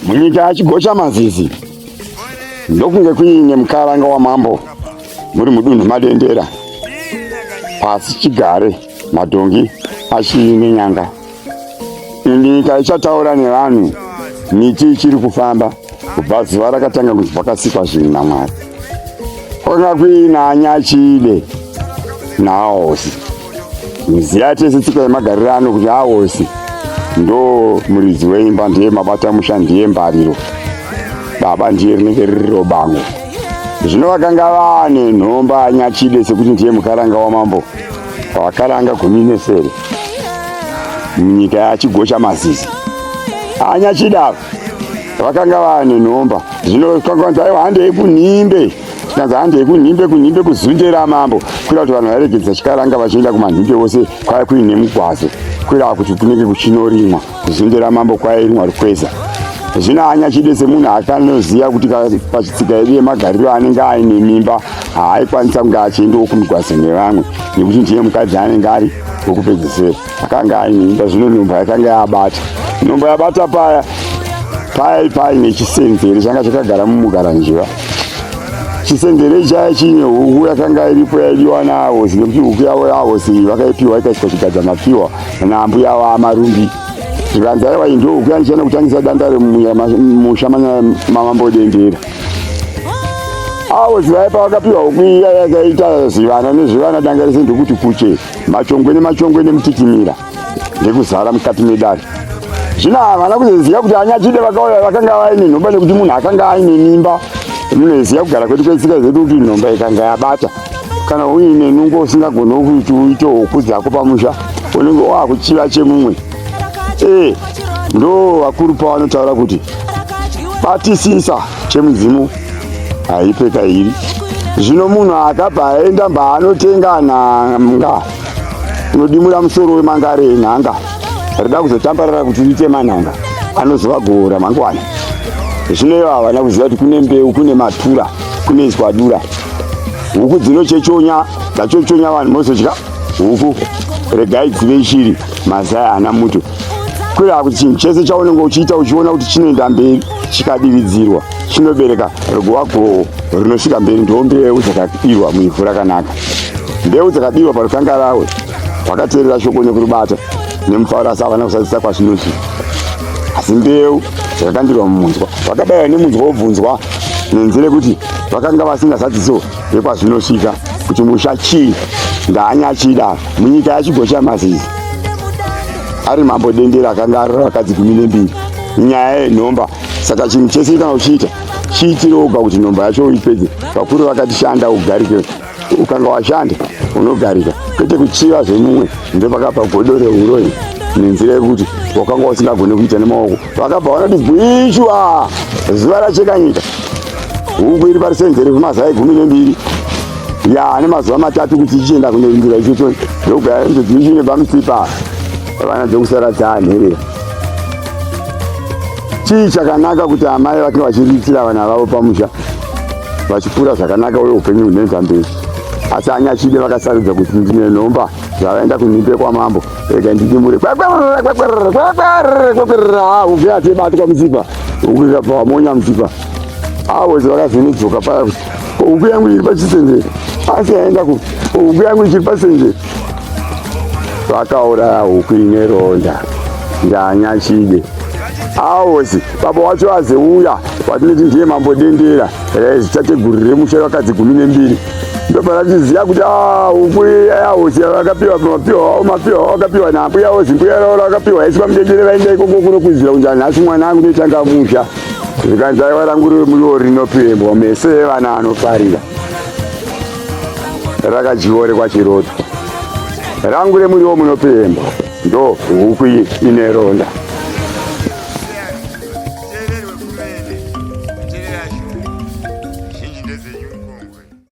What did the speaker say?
Munyika yachigosha mazizi ndokunge kuine mukaranga wamambo muri mudunhu madendera pasi chigare madhongi achine nyanga. Nyika ichataura nevanhu, miti ichiri kufamba kubva zuva rakatanga kunzi kwakasikwa zvinhu naMwari. Kwanga kuina Anyachide naAhosi. Muziya tese tsika yemagariro ano kuti Ahosi ndo muridzi weimba, ndiye mabatamusha, ndiye mbariro, baba ndiye rinenge riri bango. Zvino vakanga vane nhomba Anyachide sekuti ndiye mukaranga wamambo wakaranga 17 munyika yachigosha mazizi. Anyachide vakanga vane nhomba. Zvino kwakanzi aiwa handei kunhimbe, kanzi handei kunhimbe kuzundera mambo, kuira kuti vanhu varegedza chikaranga vachienda kumanhimbe wose kwai kuine mugwazo, kuira kuti kunenge kuchinorimwa, kuzundera mambo kwairimwa rukweza. Zvino Anyachide semunhu akanoziya kuti pachitsika yedu yemagariro anenge aine mimba haaikwanisa kunge achiendawo kumigwazo nevamwe, nekuti ndiye mukadzi anenge ari wokupedzisira, akanga aine mimba. Zvino nhomba yakanga yabata, nhomba yabata paine chisenzere changa chakagara mumugaranjiva. Chisenzere chaya chine huku yakanga iripo yaidiwa naAhosi, nekuti huku yavo yaAhosi vakaipiwa ikaiswa chigadza mapiwa nambuya yavo amarumbi. Zvikanzi aiwa ndo huku yandichana kutangisa danda remusha mamambo dendera. Ahosi vaipa vakapiwa huku iya yakaita zivana nezvivana danga rese ndokuti kuche machongwe nemachongwe nemutikimira ndekuzara mukati medare. Zvino havana kuzoziva kuti Anyachide vakauya vakanga vaine nhomba, nekuti munhu akanga aine mimba. Munoziva kugara kwedu kwetsika zedu kuti nhomba ikanga yabata, kana uine nungo usingagoni kuti uite huku dzako pamusha, unenge wakuchiva chemumwe. Ndo vakuru pavanotaura kuti batisisa chemudzimu haipeka iri. Zvino munhu akabva aenda mbaanotenga nhanga inodimura musoro wemangare enhanga, rida kuzotambarara kuti uite manhanga, anozovagora mangwana. Zvino ivo havana kuziva kuti kune mbeu, kune matura, kune iswadura. Huku dzinochechonya, dzachochonya vanhu mozodya huku, regai dzive shiri, mazai hana muto. Kuira kuti chinhu chese chaunenge uchiita uchiona kuti chinoenda mberi chikadividzirwa chinobereka rigova goho rinosvika mberi. Ndo mbeu dzakadirwa muivhu rakanaka, mbeu dzakadirwa parukanga rawe wakateerera shoko nekurubata nemufaro, asi havana kusadzisa kwazvinosvika. Asi mbeu dzakakandirwa mumunzwa, vakabayira nemunzwa wobvunzwa nenzira kuti vakanga vasingazadziso yekwazvinosvika kuti musha chii. ndaAnyachide munyika yachigosha mazizi ari mambo dendera akanga ari vakadzi 12 nyaya yenhomba. Saka chinhu chese kana uchiita chiitire oga kuti nhomba yacho uipedze. Vakuru vakati shanda ugarike, ukanga washanda unogarika, kwete kuchiva zvemumwe. Ndopakabva godo reuro nenzira yekuti wakanga usingagoni kuita nemaoko. Vakabva vanoti bwishwa zuva racheka nyika. Huku iri parisenzere kumazai 12 ya nemazuva 3 kuti ichienda kunorindira ichocho ndogaya ndodziishine pamutsipa vana dzokusara dzaanherera. Chii chakanaka kuti amai vake vachiriritira vana vavo pamusha vachikura zvakanaka uye upenyu hunoenda mberi. Asi Anyachide vakasarudza kuti ndine nhomba zvavaenda kunhimbe kwamambo, rega ndidimure huku yatebatwa mutsipa, huku ikabva wamonya mutsipa. Ahosi vakazvinidzoka paya kuti huku yangu iri pachisenzere, asi yaenda ku huku yangu ichiri pasenzere. Vakauraya huku ine ronda ndaAnyachide. Ahosi baba wacho azeuya watinoti ndiye mambo dendera zitategurire musha vakadzi 12. Ndoparachiziva kuti huku yaAhosi vakapiwa mapiwa wakapiwa nambuya Ahosi, mbuya rao vakapiwa yaiswa mudendere vaenda ikoko kunokwizira kunzi nhasi mwana angu ndoitanga musha. Zvikanzi aiwa rangu remuriwo rinopembwa, meso evana anofarira. Rakajiore kwachirotwa, rangu remuriwo munopembwa ndo huku ine ronda.